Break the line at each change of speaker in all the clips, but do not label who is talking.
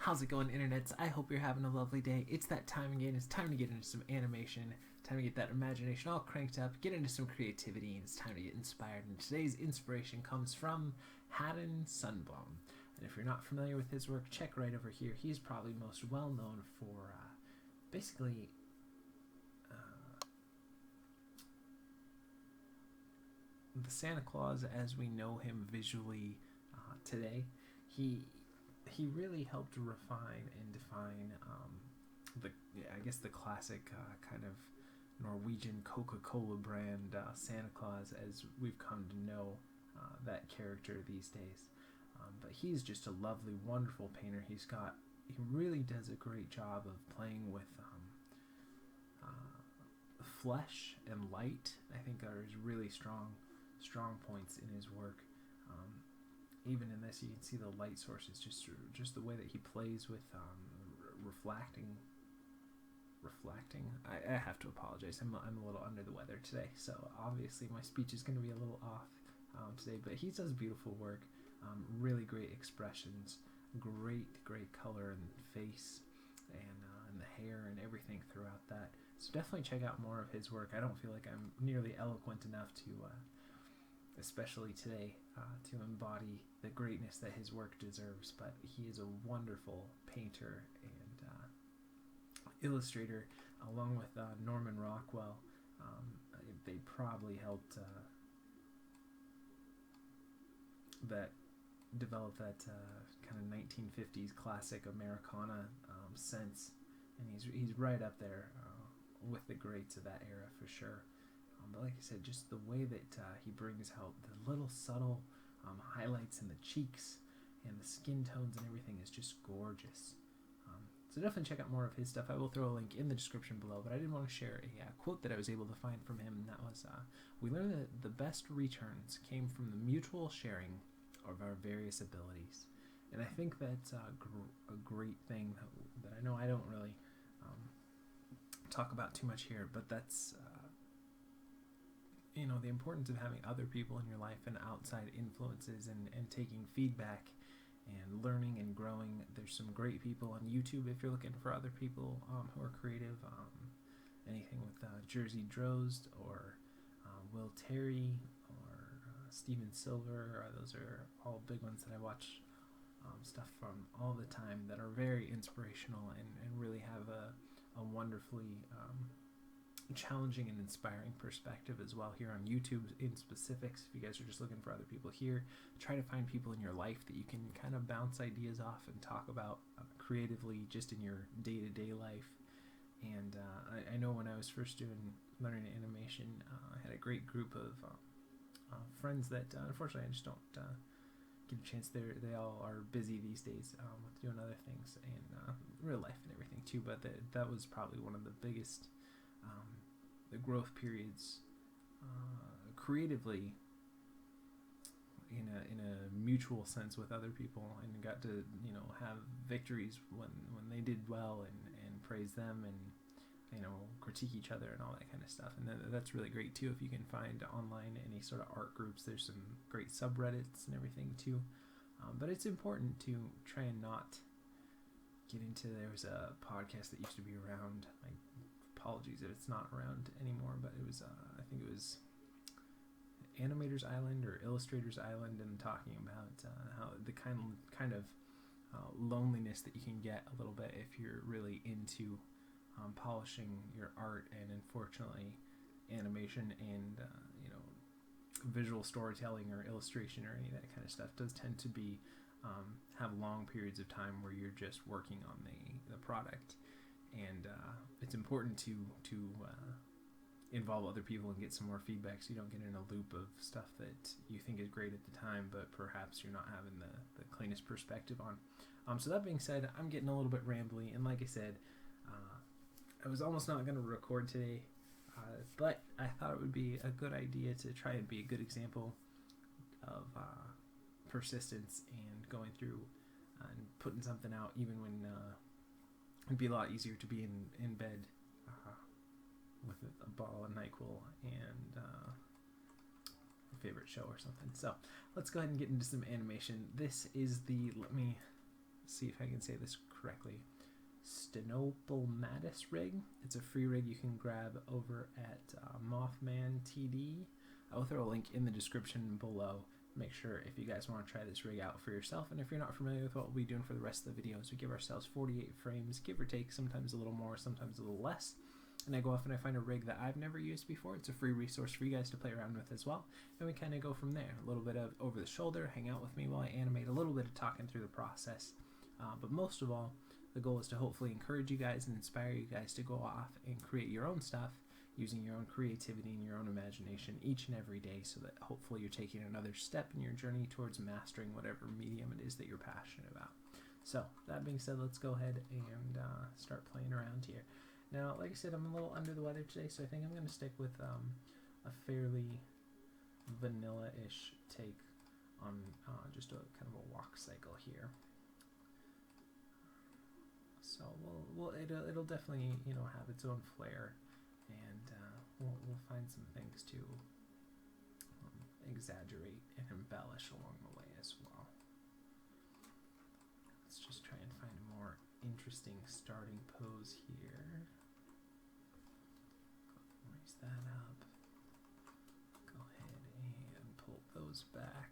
How's it going, internets? I hope you're having a lovely day. It's that time again. It's time to get into some animation, time to get that imagination all cranked up, get into some creativity, and it's time to get inspired. And today's inspiration comes from Haddon Sundblom. And if you're not familiar with his work, check right over here. He's probably most well known for basically the Santa Claus as we know him visually today. He really helped refine and define the classic kind of Norwegian Coca-Cola brand Santa Claus as we've come to know that character these days. But he's just a lovely, wonderful painter. He really does a great job of playing with flesh and light. I think are his really strong points in his work. Even in this, you can see the light sources, just the way that he plays with reflecting. I have to apologize. I'm a little under the weather today, so obviously my speech is going to be a little off today. But he does beautiful work, really great expressions, great color in the face and the hair and everything throughout that. So definitely check out more of his work. I don't feel like I'm nearly eloquent enough to, especially today, to embody the greatness that his work deserves, but he is a wonderful painter and illustrator, along with Norman Rockwell. They probably helped develop that kind of 1950s classic Americana sense, and he's right up there with the greats of that era for sure. But like I said, just the way that he brings out the little subtle highlights in the cheeks and the skin tones and everything is just gorgeous. So definitely check out more of his stuff. I will throw a link in the description below, but I did want to share a quote that I was able to find from him, and that was, we learned that the best returns came from the mutual sharing of our various abilities. And I think that's a great thing that I know I don't really talk about too much here, but that's the importance of having other people in your life and outside influences and taking feedback and learning and growing. There's some great people on YouTube if you're looking for other people who are creative. Anything with Jersey Drozd or Will Terry or Steven Silver. Those are all big ones that I watch stuff from all the time that are very inspirational and really have a wonderfully challenging and inspiring perspective as well here on YouTube in specifics. If you guys are just looking for other people here, try to find people in your life that you can kind of bounce ideas off and talk about creatively just in your day-to-day life. And I know when I was first learning animation, I had a great group of friends that unfortunately I just don't get a chance. They all are busy these days with doing other things and real life and everything too, but that was probably one of the biggest the growth periods creatively in a mutual sense with other people, and got to have victories when they did well and praise them and critique each other and all that kind of stuff. And that's really great too if you can find online any sort of art groups. There's some great subreddits and everything too, but it's important to try and not get into. There was a podcast that used to be around, apologies if it's not around anymore, but it was I think it was Animator's Island or Illustrator's Island, and talking about how the kind of loneliness that you can get a little bit if you're really into polishing your art. And unfortunately animation and visual storytelling or illustration or any of that kind of stuff does tend to be have long periods of time where you're just working on the product. And it's important to involve other people and get some more feedback, so you don't get in a loop of stuff that you think is great at the time, but perhaps you're not having the cleanest perspective on. So that being said, I'm getting a little bit rambly, and like I said, I was almost not going to record today, but I thought it would be a good idea to try and be a good example of persistence and going through and putting something out even when it'd be a lot easier to be in bed with a bottle of NyQuil and a favorite show or something. So let's go ahead and get into some animation. This is let me see if I can say this correctly, Stenopelmatus rig. It's a free rig you can grab over at Mothman TD. I will throw a link in the description below. Make sure if you guys want to try this rig out for yourself, and if you're not familiar with what we'll be doing for the rest of the videos, we give ourselves 48 frames, give or take, sometimes a little more, sometimes a little less. And I go off and I find a rig that I've never used before. It's a free resource for you guys to play around with as well. And we kind of go from there. A little bit of over the shoulder, hang out with me while I animate, a little bit of talking through the process. But most of all, the goal is to hopefully encourage you guys and inspire you guys to go off and create your own stuff using your own creativity and your own imagination each and every day, so that hopefully you're taking another step in your journey towards mastering whatever medium it is that you're passionate about. So that being said, let's go ahead and start playing around here. Now, like I said, I'm a little under the weather today, so I think I'm going to stick with a fairly vanilla-ish take on just a kind of a walk cycle here. So it'll definitely, you know, have its own flair, and we'll find some things to exaggerate and embellish along the way as well. Let's just try and find a more interesting starting pose here. Raise that up. Go ahead and pull those back.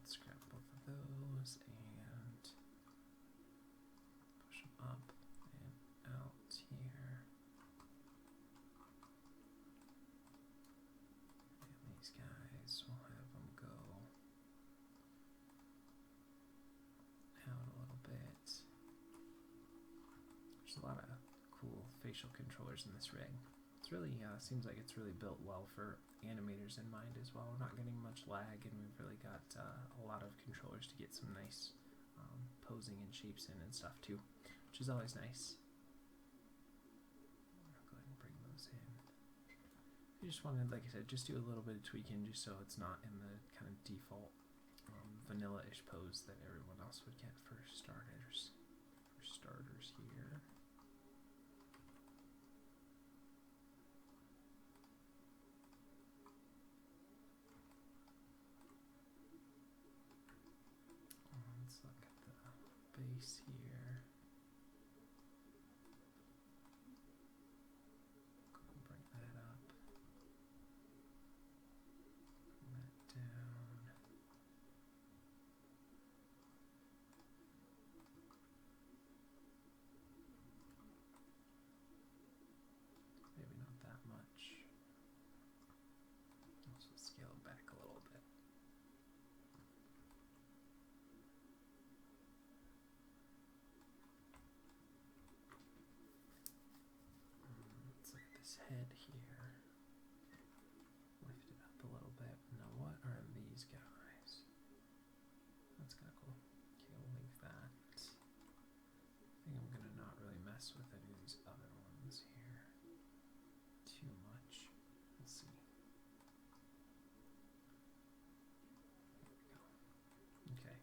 Let's grab both of those and push them up and out here. And these guys, we'll have them go out a little bit. There's a lot of cool facial controllers in this rig. It's really, seems like it's really built well for animators in mind as well. We're not getting much lag, and we've really got a lot of controllers to get some nice posing and shapes in and stuff too, which is always nice. I'll go ahead and bring those in. You just wanted, like I said, just do a little bit of tweaking just so it's not in the kind of default vanilla-ish pose that everyone else would get for starters. Here. Let's look at the base here. Go and bring that up. Bring that down. Maybe not that much. Also scale it back a little bit. Let's look at this head here. Lift it up a little bit. Now what are these guys? That's kind of cool. Okay, we'll leave that. I think I'm going to not really mess with any of these other ones here too much. We'll see. There we go. Okay.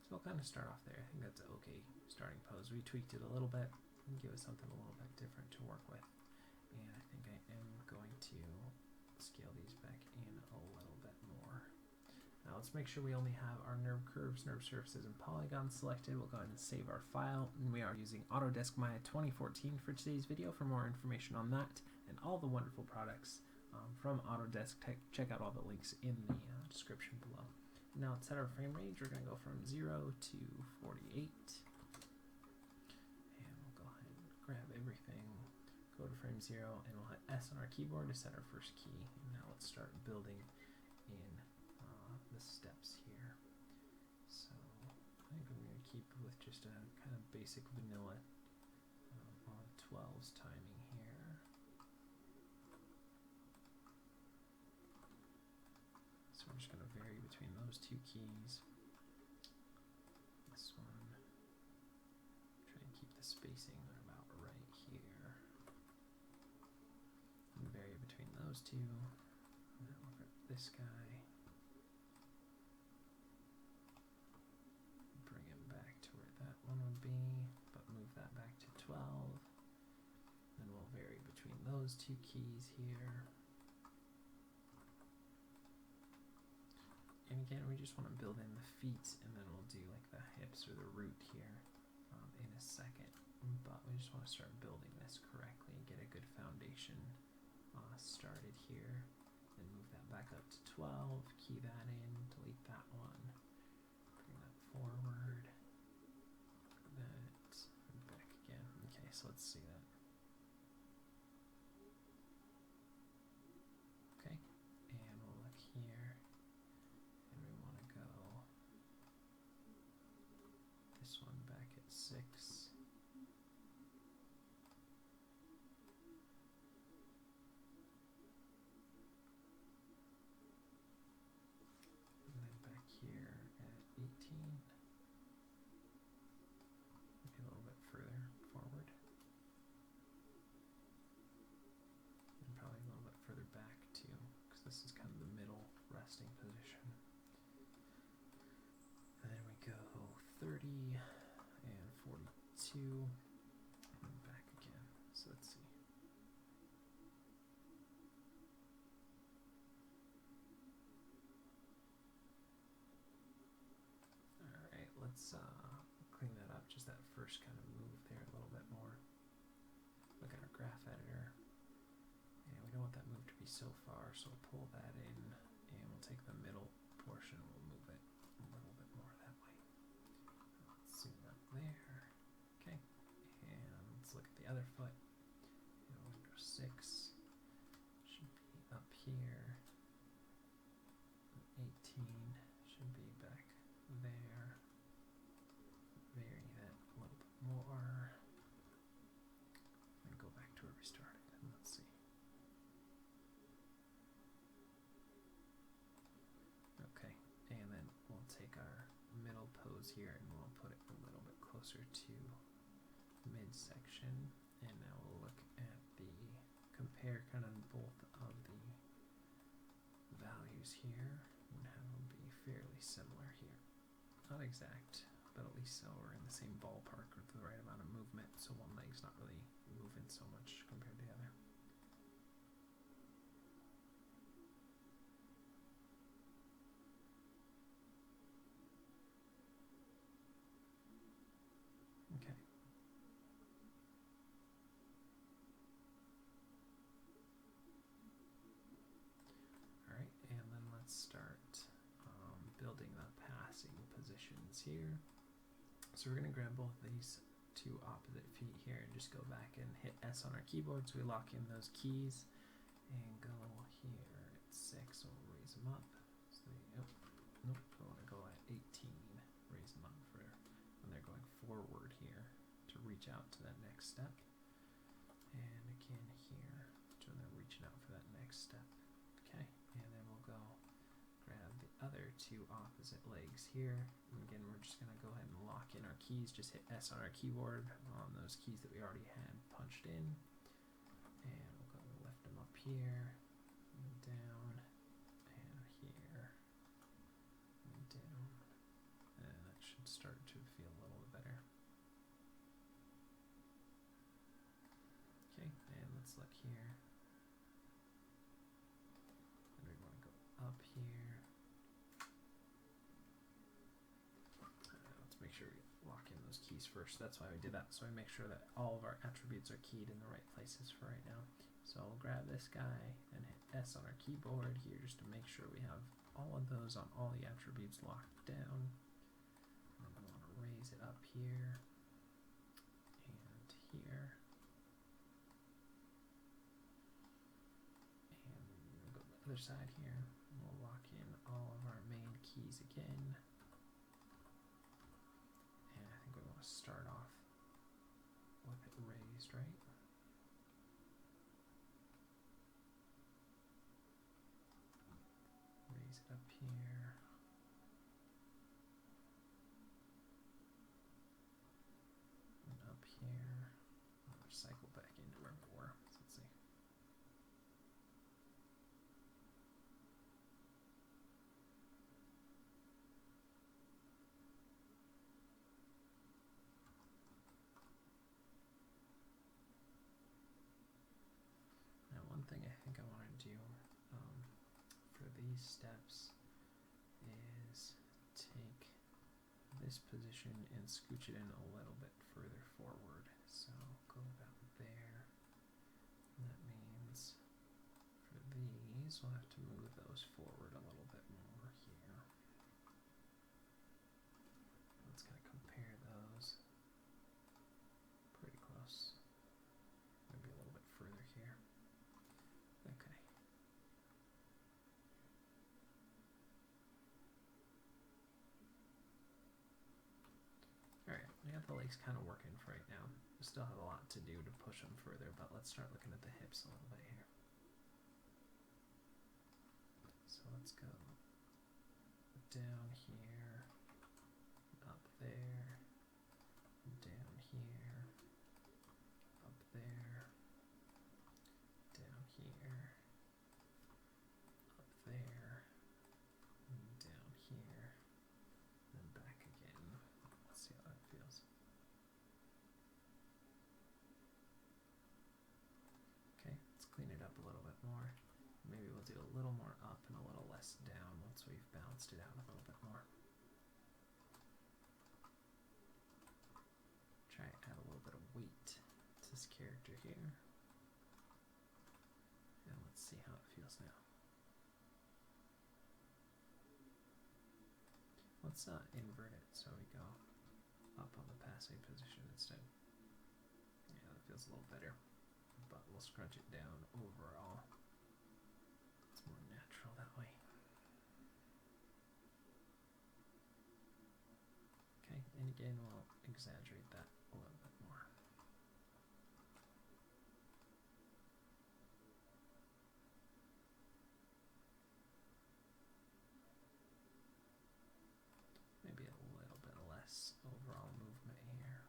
So we'll kind of start off there. I think that's an okay starting pose. We tweaked it a little bit and give us something a little bit different to work with. And I think I am going to scale these back in a little bit more. Now let's make sure we only have our nerve curves, nerve surfaces, and polygons selected. We'll go ahead and save our file. And we are using Autodesk Maya 2014 for today's video. For more information on that and all the wonderful products from Autodesk, check out all the links in the description below. Now let's set our frame range. We're going to go from 0 to 48. And we'll go ahead and grab everything, go to frame 0, and we'll hit S on our keyboard to set our first key. And now let's start building in the steps here. So I think I'm going to keep with just a kind of basic vanilla on 12's timing here. So we're just going to vary between those two keys. This one, try and keep the spacing about right here. And those two. And then look at this guy. Bring him back to where that one would be, but move that back to 12. Then we'll vary between those two keys here. And again, we just want to build in the feet, and then we'll do like the hips or the root here in a second. But we just want to start building this correctly and get a good foundation started here. Then move that back up to 12, key that in, delete that one, bring that forward, that, and back again. Okay, so let's see that. Okay, and we'll look here, and we want to go this one back at 6. Here at 18, maybe a little bit further forward, and probably a little bit further back too, because this is kind of the middle resting position. And then we go 30 and 42, and back again. So let's see. Let's clean that up, just that first kind of move there a little bit more. Look at our graph editor, and we don't want that move to be so far, so we'll pull that in, and we'll take the middle portion and we'll move it a little bit more that way. Let's zoom up there. Okay, and let's look at the other foot. And we'll go 6, should be up here. 18 should be back there. Vary that a little bit more, and go back to where we started, and let's see. Okay, and then we'll take our middle pose here, and we'll put it a little bit closer to midsection, and now we'll look at the, compare kind of both of the values here, and have them be fairly similar here. Not exact, but at least so we're in the same ballpark with the right amount of movement, so one leg's not really moving so much compared to the other. Okay. Alright, and then let's start building the passing positions here. So we're going to grab both these two opposite feet here and just go back and hit S on our keyboard so we lock in those keys, and go here at 6, so we'll raise them up. So nope, we want to go at 18, raise them up for when they're going forward here to reach out to that next step, and again here when they're reaching out for that next step. Okay, and then we'll go grab the other two opposite legs here. And again, we're just going to go ahead and lock in our keys. Just hit S on our keyboard on those keys that we already had punched in. And we'll go lift them up here, and down, and here, and down. And that should start to feel a little bit better. Okay, and let's look here. And we want to go up here. Let's make sure we lock in those keys first. That's why we did that, so we make sure that all of our attributes are keyed in the right places for right now. So we'll grab this guy and hit S on our keyboard here just to make sure we have all of those on all the attributes locked down. And then we want to raise it up here and here. And we'll go to the other side here. And we'll lock in all of our main keys again. And I think we want to start off with it raised, right? Raise it up here. And up here. We'll cycle back into where we were. So let's see. thing I think I want to do for these steps is take this position and scooch it in a little bit further forward. So go about there. And that means for these, we'll have to move those forward a little bit more here. Let's kind of compare those. Pretty close. Maybe a little bit further here. Okay. Alright, we got the legs kind of working for right now. We still have a lot to do to push them further, but let's start looking at the hips a little bit here. So let's go down here, up there, down here, up there, down here, up there, and down here, and back again. Let's see how that feels. Okay, let's clean it up a little bit more. Maybe we'll do a little more up and a little less down once we've balanced it out a little bit more. Try and add a little bit of weight to this character here. And let's see how it feels now. Let's invert it so we go up on the passe position instead. Yeah, that feels a little better. But we'll scrunch it down overall. It's more natural that way. Okay, and again we'll exaggerate that a little bit more. Maybe a little bit less overall movement here.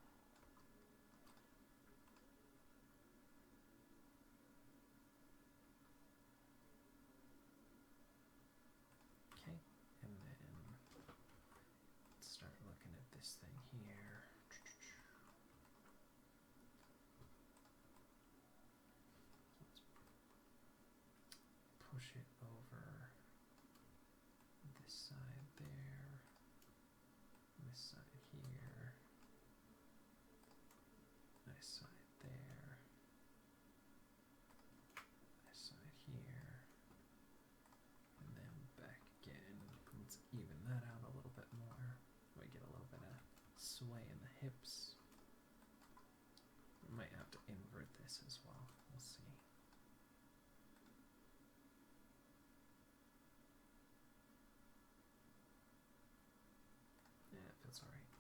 Okay, and then let's start looking at this thing here. Let's push it over this side there, this side here, this side there, this side here, and then back again. Let's even that out a little bit more. We get a little bit of sway in the hips. We might have to invert this as well. We'll see. Yeah, it feels alright.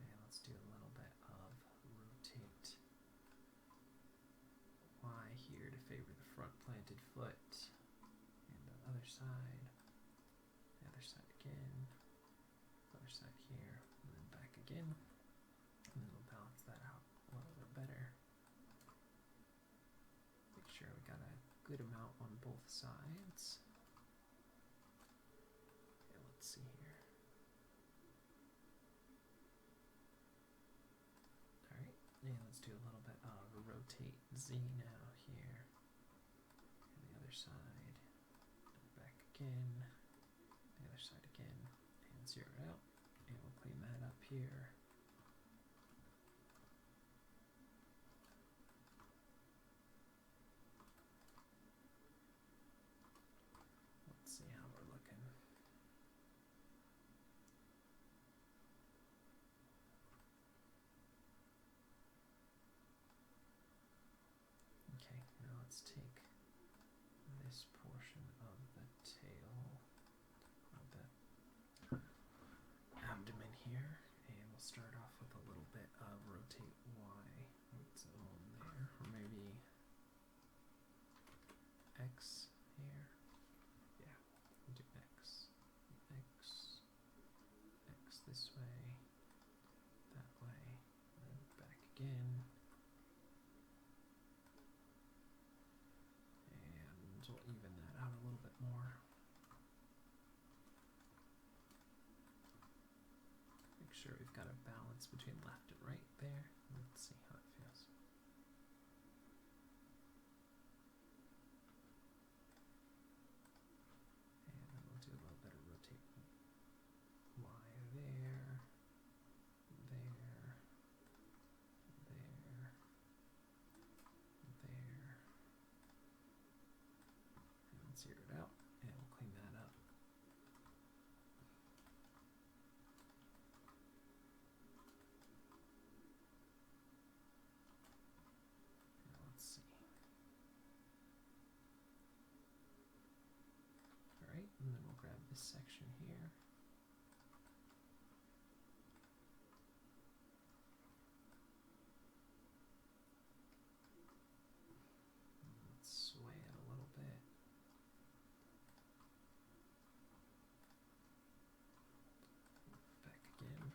Okay, let's do a little bit of rotate Y here to favor the front planted foot. And the other side. The other side again. Other side here. And then back again. And then we'll balance that out a little bit better. Make sure we got a good amount on both sides. Okay, let's see here. Alright, and let's do a little bit of rotate Z now here. And the other side. And back again. The other side again. And zero it out. And we'll clean that up here. Let's see how we're looking. Okay, now let's take this portion of the tail, of the abdomen here, and we'll start off with a little bit of rotate Y on its own there, or maybe X here. Yeah, we'll do X, X, X this way, that way, and then back again. And we'll even that out a little bit more. Make sure we've got a balance between left and right there. Let's see how it feels. zero it out, and we'll clean that up. Now let's see. Alright, and then we'll grab this section here. Sway it a little bit. Back again.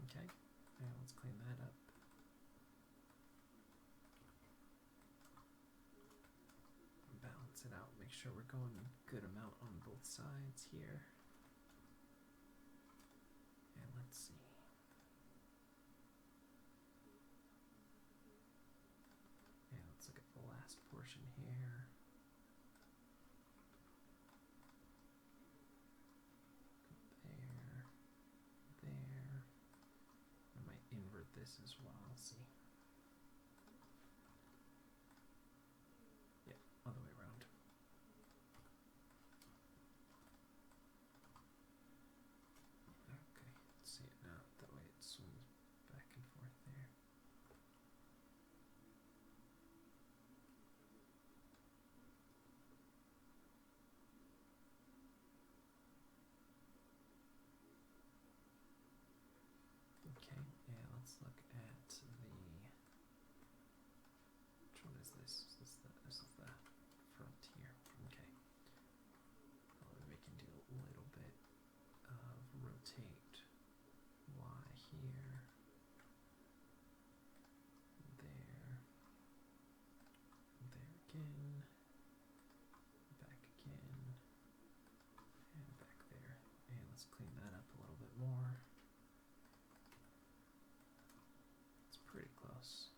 Okay, now let's clean that up. Balance it out, make sure we're going a good amount on both sides here. And let's see. Let's look at the last portion here. There, there. I might invert this as well, I'll see. Yeah, other way around. Okay, let's see it now, that way it swings back and forth there. Okay, yeah, let's look at the, which one is this? This is the front here. Okay. Well, we can do a little bit of rotate Y here, there again, back again, and back there. And let's clean that up a little bit more. Pretty close.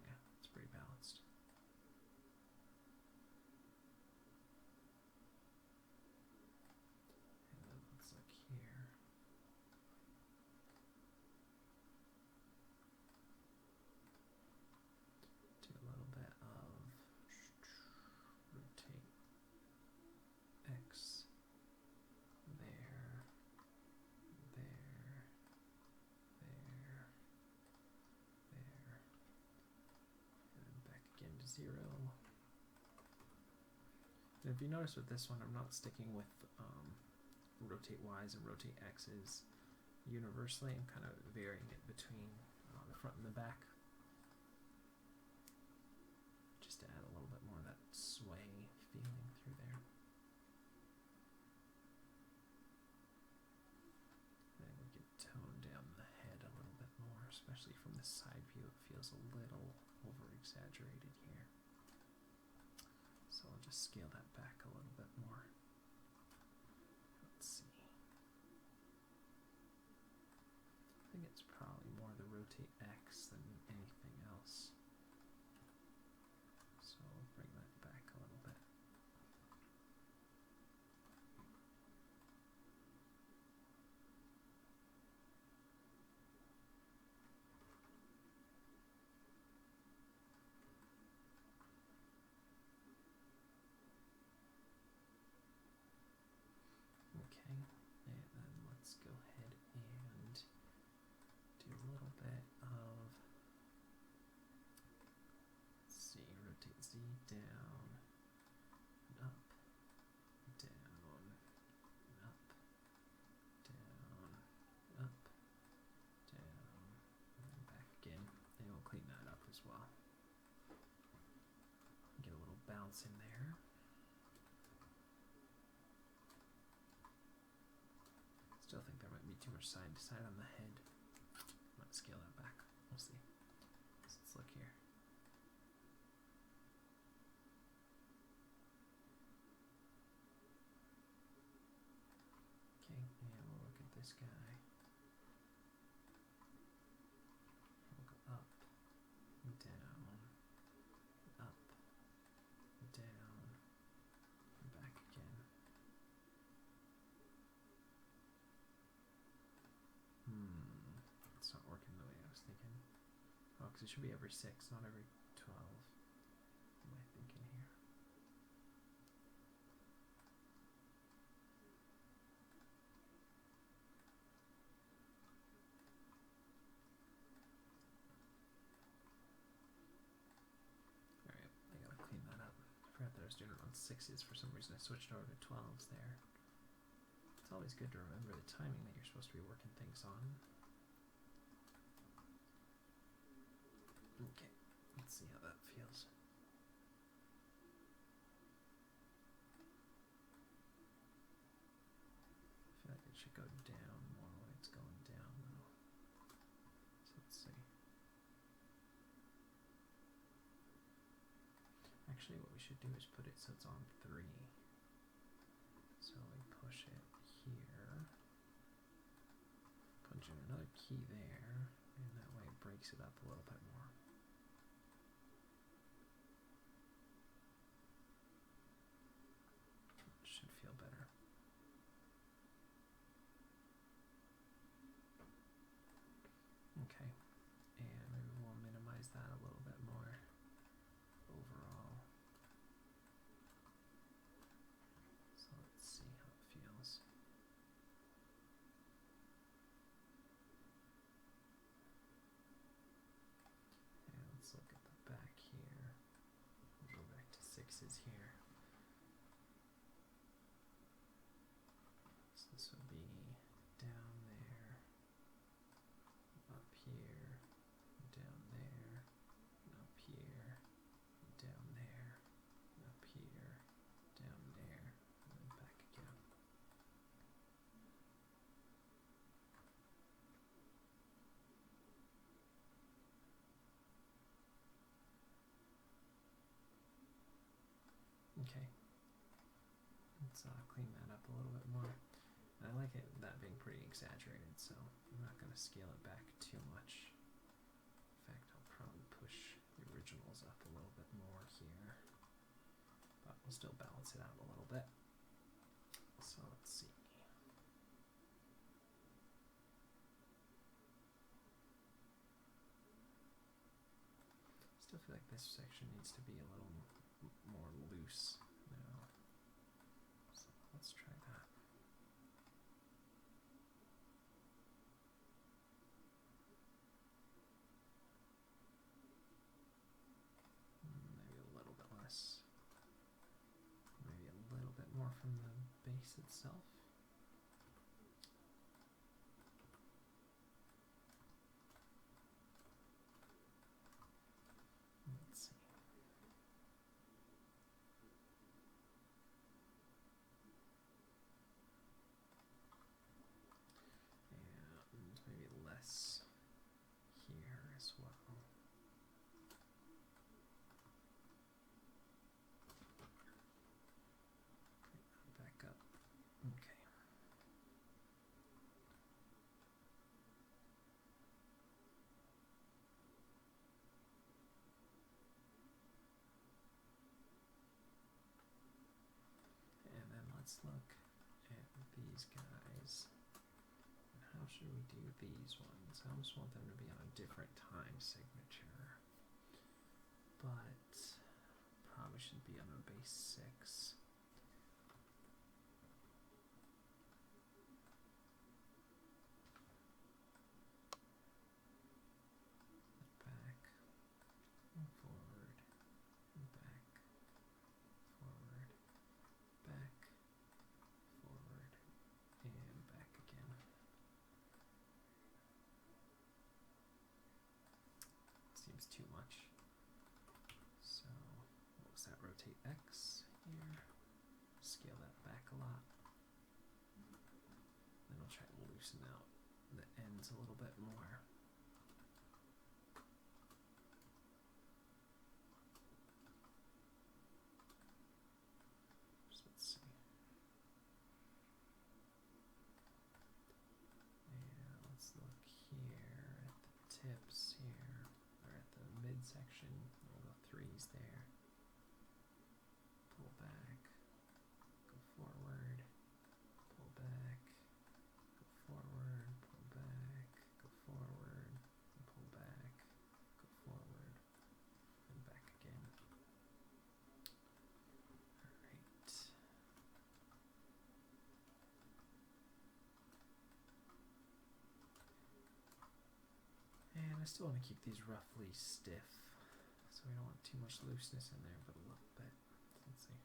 Yeah, it's pretty balanced. And then let's look here. Do a little bit of rotate X there, there, there. And then back again to 0. And if you notice with this one, I'm not sticking with rotate Y's and rotate X's universally. I'm kind of varying it between the front and the back, just to add a little bit more of that sway feeling through there. Then we can tone down the head a little bit more, especially from the side view. It feels a little over-exaggerated here. So I'll just scale that back a little bit more. Let's see. I think it's probably more the rotate X than anything else. So I'll bring that back a little bit. Okay, and then let's go ahead and do a little bit of, let's see, rotate Z down, up, down, up, down, up, down, and then back again, and we'll clean that up as well. Get a little bounce in there. Still think there might be too much side to side on the head. Might scale that back. We'll see. So let's look here. Okay, and we'll look at this guy. We'll go up, down, up, down, and back again. It's not working the way I was thinking. Oh, because it should be every 6, not every 12. on 6s for some reason. I switched over to 12s there. It's always good to remember the timing that you're supposed to be working things on. Okay, let's see how that feels. I feel like it should go down more when it's going down though. So let's see. Actually, what we should do is put it so it's on 3. So we push it here, punch in another key there, and that way it breaks it up a little bit more. Should feel better. Okay, and maybe we'll minimize that a little bit more overall. So let's see how it feels. And let's look at the back here. We'll go back to 6s here. So this would be down there, up here, down there, up here, down there, up here, down there, and then back again. Okay, let's clean that up a little bit more. I like it that being pretty exaggerated, so I'm not going to scale it back too much. In fact, I'll probably push the originals up a little bit more here, but we'll still balance it out a little bit. So let's see. Still feel like this section needs to be a little more loose now. So let's try that. Maybe a little bit less. Maybe a little bit more from the base itself. Let's see. And maybe less here as well. Back up. Okay. And then let's look at these guys. And how should we do these ones? I almost want them to be on a different time signature, but probably should be on a base 6. Back and forward and back, forward, back, forward, and back again. Seems too much. So what was that? Rotate X here. Scale that back a lot. Then we'll try to loosen out the ends a little bit more. So let's see. And let's look here at the tips here, or at the midsection. We'll go 3s there. Pull back, go forward, pull back, go forward, pull back, go forward, and pull back, go forward, and back again. Alright. And I still want to keep these roughly stiff, so we don't want too much looseness in there, but a little bit. Let's see.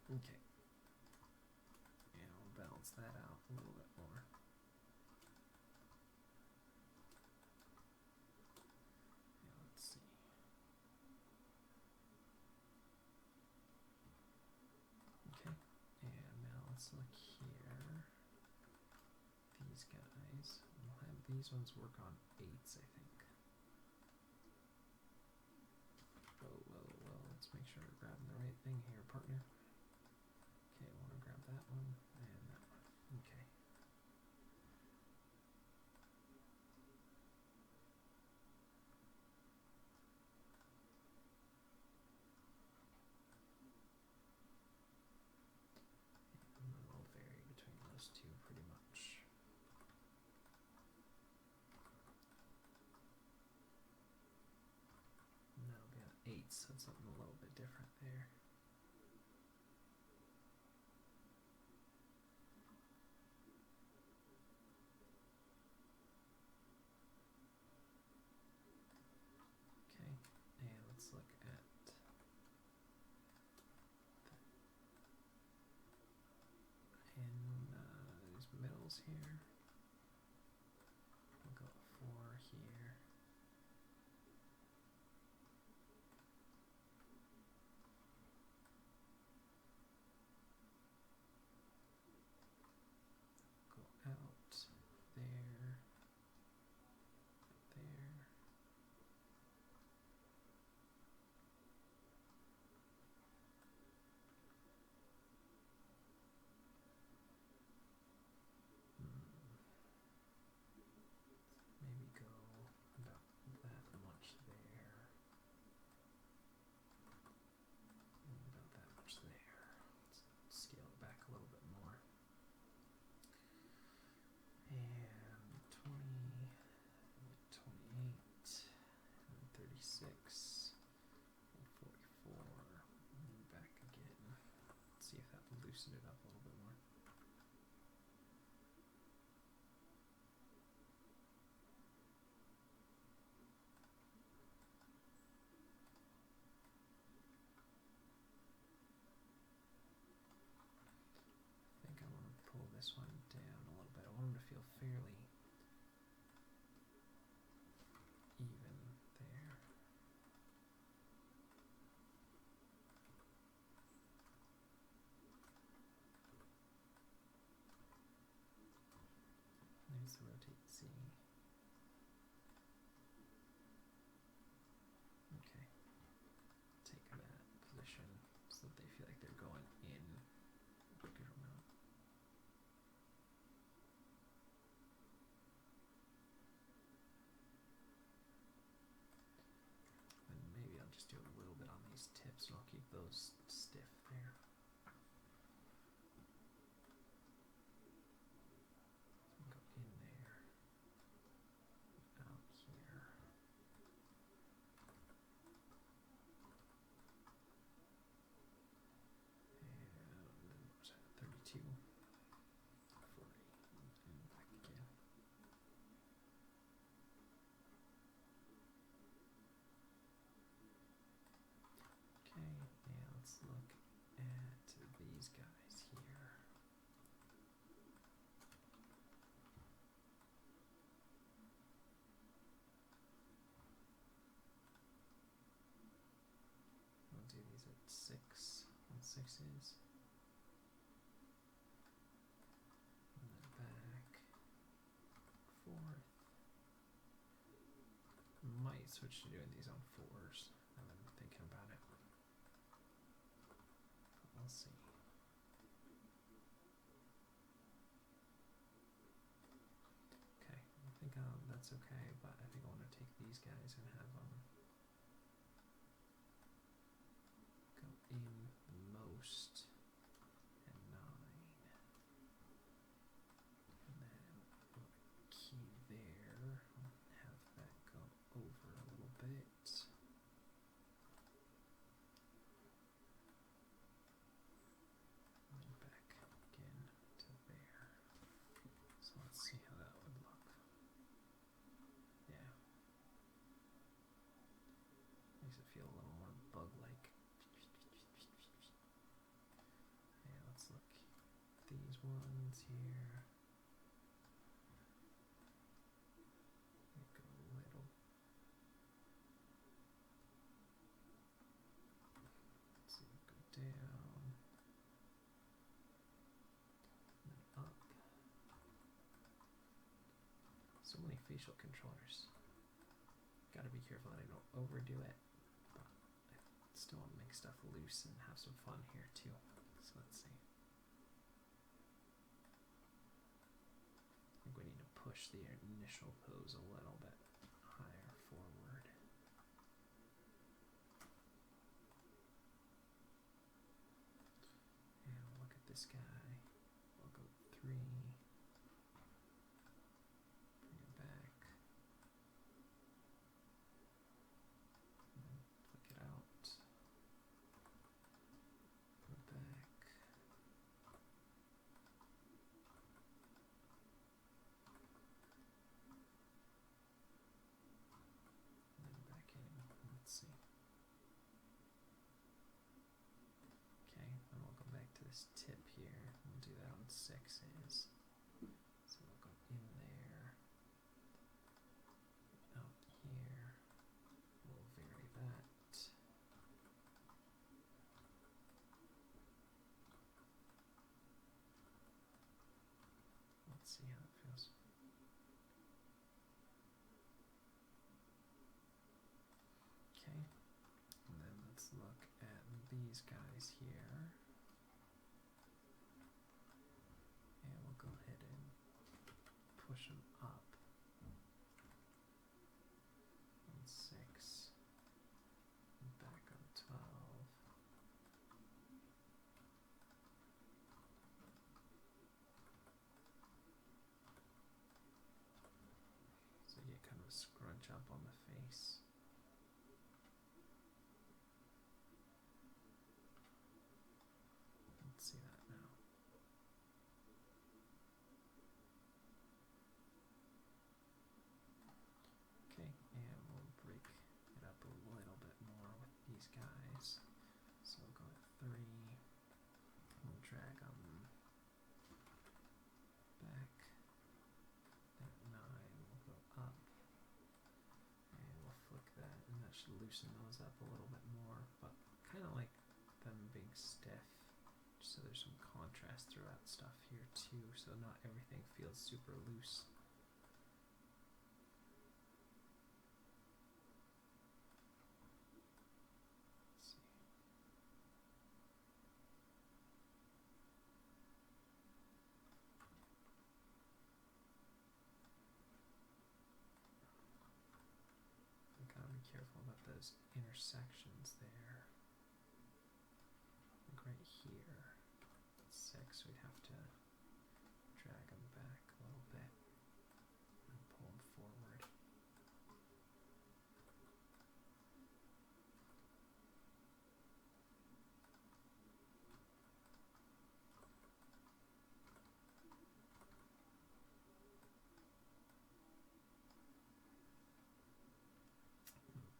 Okay. And I'll balance that out a little bit more. Yeah, let's see. Okay. And now let's look here. These guys. We'll have these ones work on 8s, I think. Whoa. Let's make sure we're grabbing the right thing here, partner. Okay, I want to grab that one and that one. Okay. And then I'll vary between those two pretty much. And that'll be on 8, so it's something a little bit different there. Okay, and let's look at these middles here. We'll go 4 here. Go out there, there. Maybe go about that much there. And about that much there. Let's scale it back a little bit more. And 20, 28, and 36, and 44, and back again. Let's see if that will loosen it up a little bit more. I think I want to pull this one down a little bit. I want them to feel fairly even there. There's the rotate Z. Okay. Take that position so that they feel like they're going in a good amount. And maybe I'll just do a little bit on these tips and I'll keep those stiff there. Go in there, out here. And then what's that, 32, 40, and back again. Okay, and let's look at these guys here. We'll do these at 6 on 6s. And then back, 4th. Might switch to doing these on 4s. I've been thinking about it. But we'll see. Okay, I think that's okay, but I think I want to take these guys and have them go in the most at 9. And then put a key there. Have that go over a little bit. And then back again to there. So let's see how that would look. Yeah. ones here. Go a little. Let's see, go down. And then up. So many facial controllers. Gotta be careful that I don't overdo it. But I still want to make stuff loose and have some fun here too. So let's see. I think we need to push the initial pose a little bit higher forward. And look at this guy. We'll go 3. Bring it back. And then flick it out. Go back. And then back in. Let's see. Okay, then we'll go back to this tip here. We'll do that on 6s. So we'll go in there, out here. We'll vary that. Let's see how it feels. Okay, and then let's look at these guys here. And we'll go ahead and push them up on 6, and back on 12. So you get kind of a scrunch up on the face. Let's see that now. Okay, and we'll break it up a little bit more with these guys. So we'll go at 3, we'll drag them back. At 9, we'll go up, and we'll flick that, and that should loosen those up a little bit more, but kind of like them being stiff, just so there's some contrast throughout stuff here too, so not everything feels super loose. Let's see. I gotta be careful about those intersections there. Like right here, 6, we'd have to drag them back a little bit and pull them forward.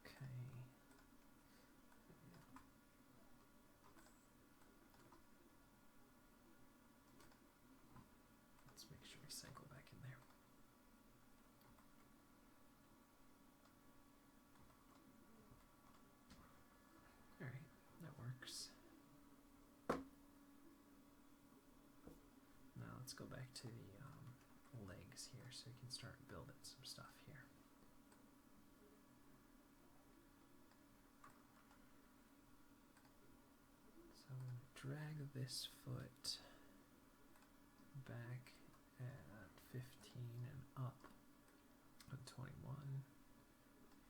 Okay. Let's make sure we cycle back in there. Alright, that works. Now let's go back to the legs here so we can start building some stuff here. So I'm going to drag this foot back at 15 and up at 21,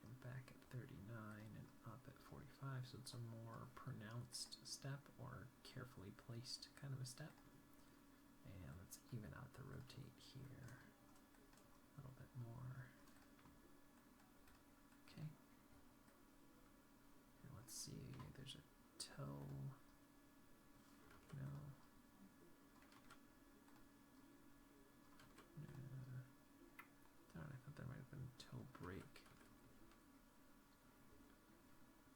and back at 39 and up at 45, so it's a more pronounced step or carefully placed kind of a step. And let's even out the rotate here a little bit more. Okay. And let's see, there's a toe. No. Darn, I thought there might have been a toe break.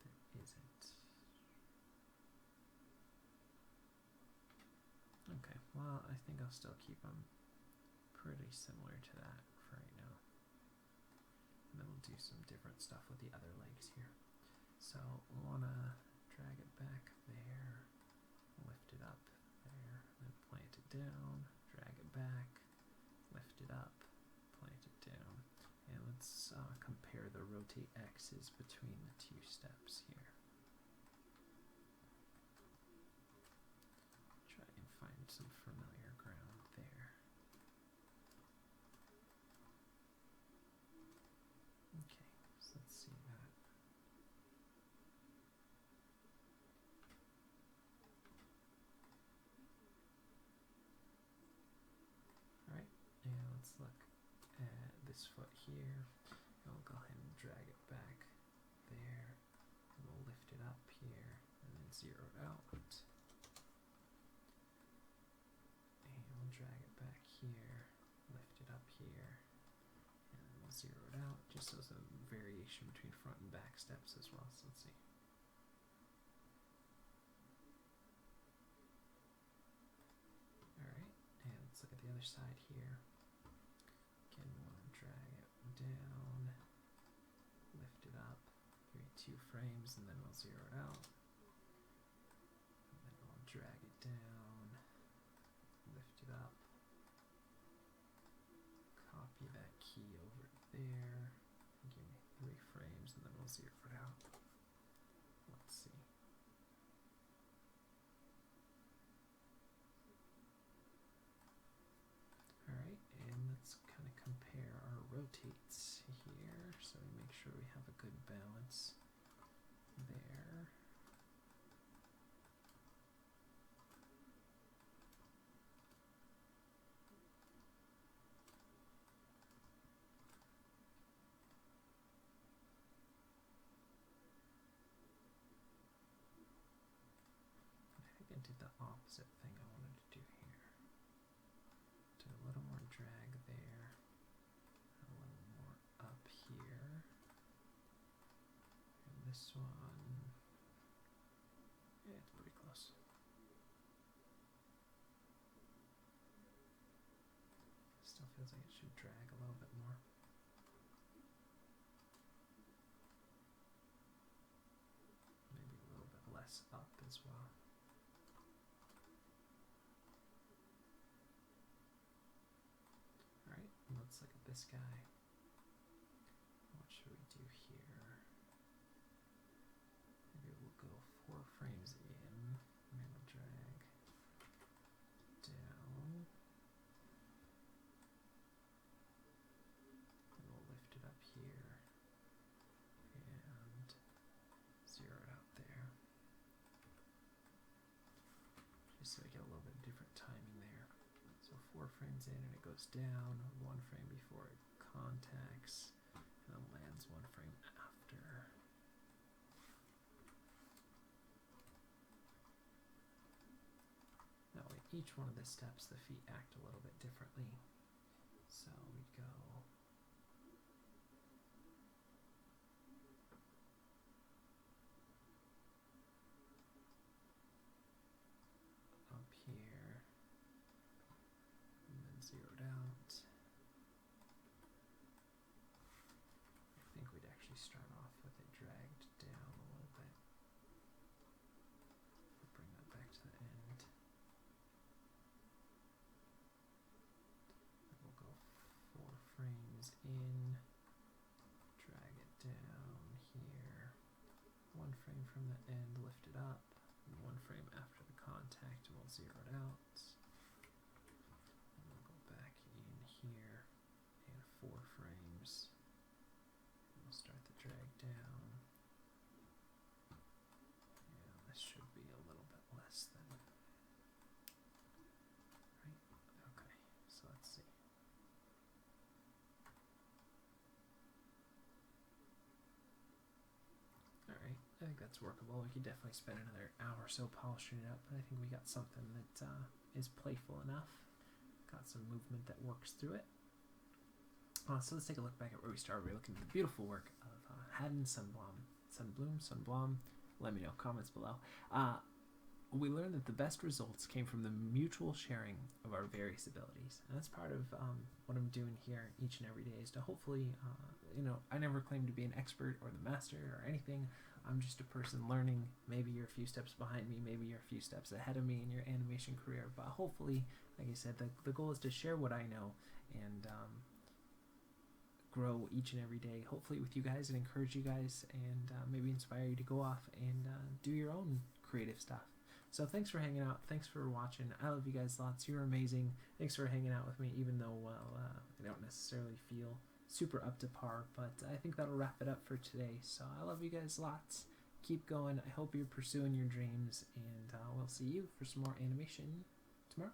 There isn't. Okay, well, I think I'll still keep them pretty similar to that for right now. And then we'll do some different stuff with the other legs here. So we want to drag it back there, lift it up there, then plant it down, drag it back, lift it up, plant it down. And let's compare the rotate axes between the two steps here. Try and find some familiar ground there. Okay, so let's see that. Alright, and let's look at this foot here. And we'll go ahead and drag it back there. And we'll lift it up here and then zero it out. And we'll drag it back here, lift it up here, and then we'll zero it out, just as a variation between front and back steps as well. So let's see. Alright, and let's look at the other side here. Again, we want to drag it down, lift it up, create 2 frames, and then we'll zero it out. And then we'll drag it down, lift it up, copy that key over there, give me 3 frames, and then we'll zero it out. Let's see. Alright, and let's kind of compare our rotates here, so we make sure we have a good balance there. I think I did the opposite thing I wanted to do here. Do a little more drag there, a little more up here, and this one, yeah, it's pretty close. Still feels like it should drag a little bit more. Maybe a little bit less up as well. Alright, let's look at this guy. What should we do here? Maybe we'll go 4 frames in, and we'll drag down, and we'll lift it up here, and zero it out there. Just so we get a little bit of different timing there. So 4 frames in and it goes down, 1 frame before it contacts, and then lands 1 frame after. That way, each one of the steps, the feet act a little bit differently. So we go up here, and then zero it out. I think we'd actually start off with it dragged down a little bit. We'll bring that back to the end. And we'll go 4 frames in, drag it down here, 1 frame from the end, lift it up, and 1 frame after the contact, and we'll zero it out. And we'll go back in here, and 4 frames. And we'll start the drag down. Yeah, this should be a little bit less than. Right? Okay, so let's see. Alright, I think that's workable. We could definitely spend another hour or so polishing it up, but I think we got something that is playful enough. Got some movement that works through it. So let's take a look back at where we started. We're looking at the beautiful work of Haddon Sundblom. Sundblom? Let me know, comments below. we learned that the best results came from the mutual sharing of our various abilities. And that's part of what I'm doing here each and every day, is to hopefully, I never claim to be an expert or the master or anything. I'm just a person learning. Maybe you're a few steps behind me, maybe you're a few steps ahead of me in your animation career, but hopefully, like I said, the goal is to share what I know and grow each and every day, hopefully with you guys, and encourage you guys, and maybe inspire you to go off and do your own creative stuff. So thanks for hanging out. Thanks for watching. I love you guys lots. You're amazing. Thanks for hanging out with me, even though, I don't necessarily feel super up to par, but I think that'll wrap it up for today. So I love you guys lots. Keep going. I hope you're pursuing your dreams, and we'll see you for some more animation tomorrow.